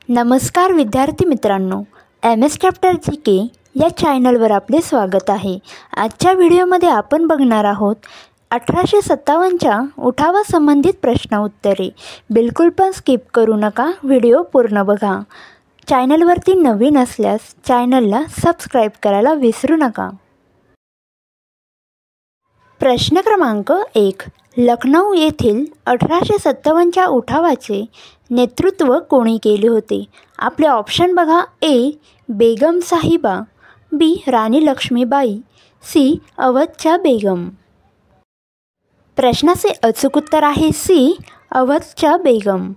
नमस्कार विद्यार्थी मित्रांनो, MS चॅप्टर GK या चॅनलवर आपले स्वागत आहे। आजच्या व्हिडिओमध्ये आपण बघणार आहोत 1857च्या उठावासंबंधित प्रश्न उत्तरे। बिलकुल पण स्किप करू नका, व्हिडिओ पूर्ण बघा। चॅनलवरती नवीन असल्यास चॅनलला सबस्क्राइब करायला विसरू नका। प्रश्न क्रमांक 1, लखनौ येथील 1857च्या उठावाचे नेतृत्व कोणी केले होते? आपले ऑप्शन बघा। ए बेगम साहिबा, बी राणी लक्ष्मीबाई, सी अवधच्या बेगम। प्रश्नाचे अचूक उत्तर आहे सी अवधच्या बेगम।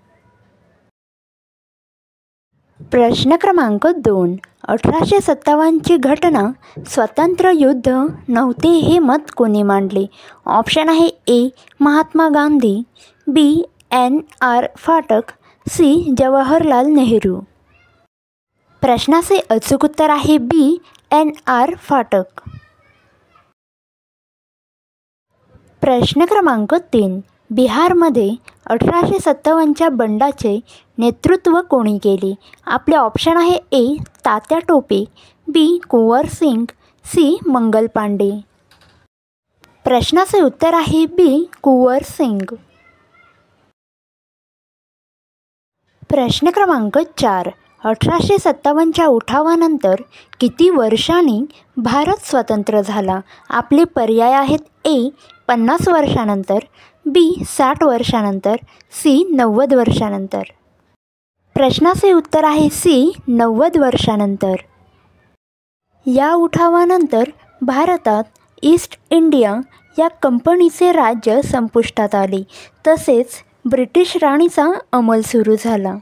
प्रश्न क्रमांक 2, 1857ची घटना स्वतंत्र युद्ध नव्हते हे मत कोणी मांडले? ऑप्शन आहे ए महात्मा गांधी, बी NR फाटक, सी जवाहरलाल नेहरू। प्रश्नाचे अचूक उत्तर आहे बी NR फाटक। प्रश्न क्रमांक 3, बिहारमध्ये 1857च्या बंडाचे नेतृत्व कोणी केले? आपले ऑप्शन आहे ए तात्या टोपे, बी कुंवर सिंग, सी मंगल पांडे। प्रश्नाचे उत्तर आहे बी कुंवर सिंग। प्रश्न क्रमांक 4, 1857च्या उठावानंतर किती वर्षांनी भारत स्वतंत्र झाला? आपले पर्याय आहेत ए 50 वर्षानंतर, बी 60 वर्षानंतर, सी 90 वर्षानंतर। प्रश्नाचे उत्तर आहे सी 90 वर्षानंतर। या उठावानंतर भारतात ईस्ट इंडिया या कंपनीचे राज्य संपुष्टात आले, तसेच ब्रिटिश राणीचा अंमल सुरू झाला।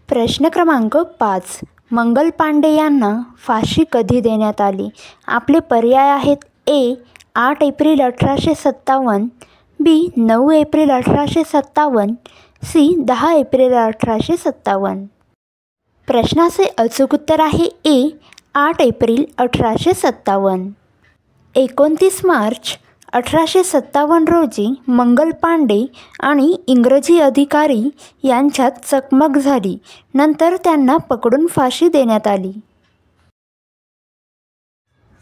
प्रश्न क्रमांक 5, मंगल पांडे यांना फाशी कधी देण्यात आली? आपले पर्याय आहेत ए 8 एप्रिल 1857, बी 9 एप्रिल 1857, सी 10 एप्रिल 1857। प्रश्नाचे अचूक उत्तर आहे ए 8 एप्रिल 1857। 29 मार्च 1857 रोजी मंगल पांडे आणि इंग्रजी अधिकारी यांच्यात चकमक झाली, नंतर त्यांना पकडून फाशी देण्यात आली।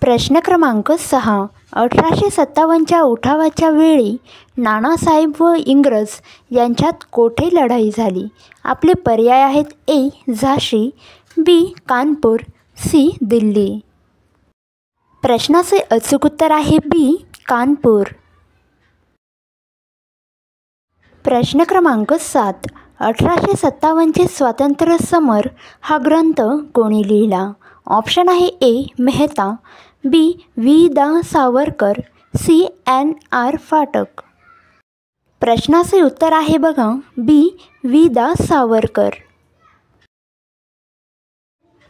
प्रश्न क्रमांक 6, 1857च्या उठावाच्या वेळी नानासाहेब व इंग्रज यांच्यात कोठे लढाई झाली? आपले पर्याय आहेत ए झाशी, बी कानपूर, सी दिल्ली। प्रश्नाचे अचूक उत्तर आहे बी कानपूर। प्रश्न क्रमांक 7, 1857चे स्वातंत्र्य समर हा ग्रंथ कोणी लिहिला? ऑप्शन आहे ए मेहता, बी दा सावरकर, सी NR फाटक। प्रश्नाचे उत्तर आहे बघा बी दा सावरकर।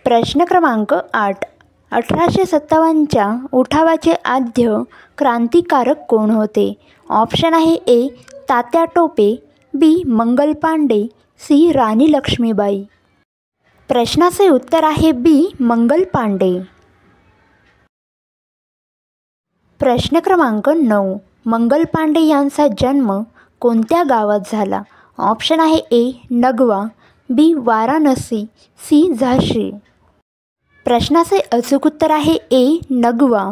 प्रश्न क्रमांक 8, 1857च्या उठावाचे आद्य क्रांतिकारक कोण होते? ऑप्शन आहे ए तात्या टोपे, बी मंगल पांडे, सी राणी लक्ष्मीबाई। प्रश्नाचे उत्तर आहे बी मंगल पांडे। प्रश्न क्रमांक 9, मंगल पांडे यांचा जन्म कोणत्या गावात झाला? ऑप्शन आहे ए नगवा, बी वाराणसी, सी झाशी। प्रश्नाचे अचूक उत्तर आहे ए नगवा।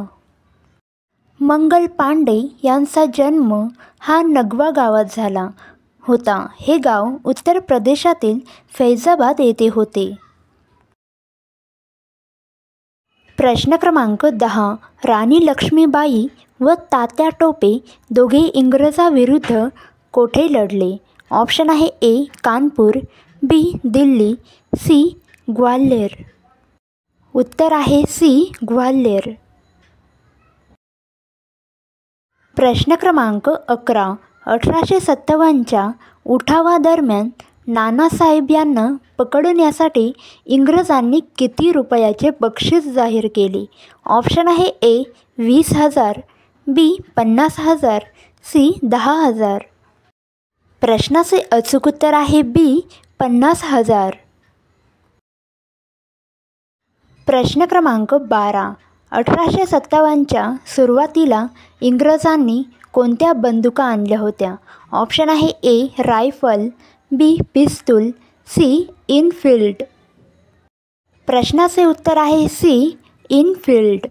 मंगल पांडे यांचा जन्म हा नगवा गावात झाला होता। हे गाव उत्तर प्रदेशातील फैजाबाद येथे होते। प्रश्न क्रमांक 10, राणी लक्ष्मीबाई व तात्या टोपे दोघे इंग्रजाविरुद्ध कोठे लढले? ऑप्शन आहे ए कानपूर, बी दिल्ली, सी ग्वाल्हेर। उत्तर आहे सी ग्वाल्हेर। प्रश्न क्रमांक 11, 1857च्या उठावादरम्यान नानासाहेब यांना पकडण्यासाठी इंग्रजांनी किती रुपयाचे बक्षीस जाहीर केले? ऑप्शन आहे ए 20,000, बी 50,000, सी 10,000। प्रश्नाचे अचूक उत्तर आहे बी 50,000। प्रश्न क्रमांक 12, 1857च्या सुरुवातीला इंग्रजांनी कोणत्या बंदुका आणल्या होत्या? ऑप्शन आहे ए रायफल, बी पिस्तूल, सी इनफिल्ड. प्रश्नाचे उत्तर आहे सी इनफिल्ड.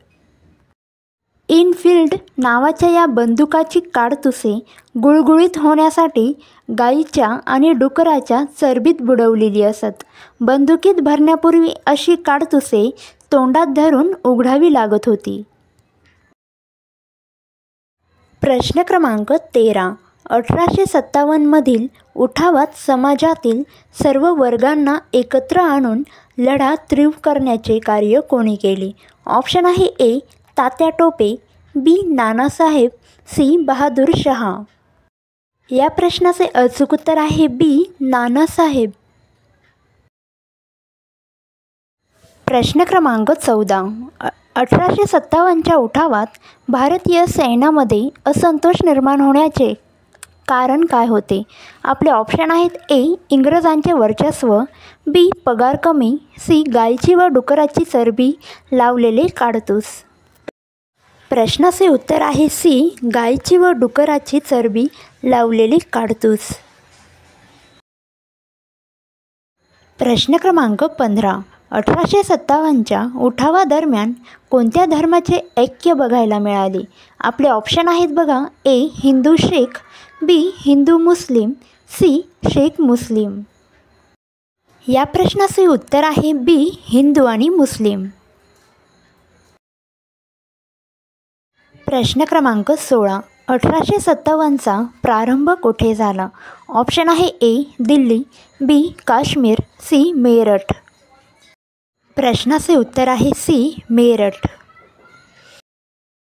इनफिल्ड नावाच्या या बंदुकाची काडतुसे गुळगुळीत होण्यासाठी गाईच्या आणि डुकराच्या चरबीत बुडवलेली असत. बंदुकीत भरण्यापूर्वी अशी काडतुसे तोंडात धरून उघडावी लागत होती. प्रश्न क्रमांक 13. 1857मधील उठावात समाजातील सर्व वर्गांना एकत्र आणून लढा तीव्र करण्याचे कार्य कोणी केले? ऑप्शन आहे ए तात्या टोपे, बी नानासाहेब, सी बहादूर शहा. या प्रश्नाचे अचूक उत्तर आहे बी नानासाहेब. प्रश्न क्रमांक 14. 1857च्या उठावात भारतीय सैन्यामध्ये असंतोष निर्माण होण्याचे कारण काय होते? आपले ऑप्शन आहेत ए इंग्रजांचे वर्चस्व, बी पगार कमी, सी गायची व डुकराची चरबी लावलेले काडतूस. प्रश्नाचे उत्तर आहे सी गायची व डुकराची चरबी लावलेली काडतूस. प्रश्न क्रमांक 15. 1857च्या उठावादरम्यान कोणत्या धर्माचे ऐक्य बघायला मिळाले? आपले ऑप्शन आहेत बघा, ए हिंदू शीख, बी हिंदू मुस्लिम, सी शीख मुस्लिम. या प्रश्नाचे उत्तर आहे बी हिंदू आणि मुस्लिम. प्रश्न क्रमांक 16. 1857चा प्रारंभ कोठे झाला? ऑप्शन आहे ए दिल्ली, बी काश्मीर, सी मेरठ. प्रश्नाचे उत्तर आहे सी मेरठ.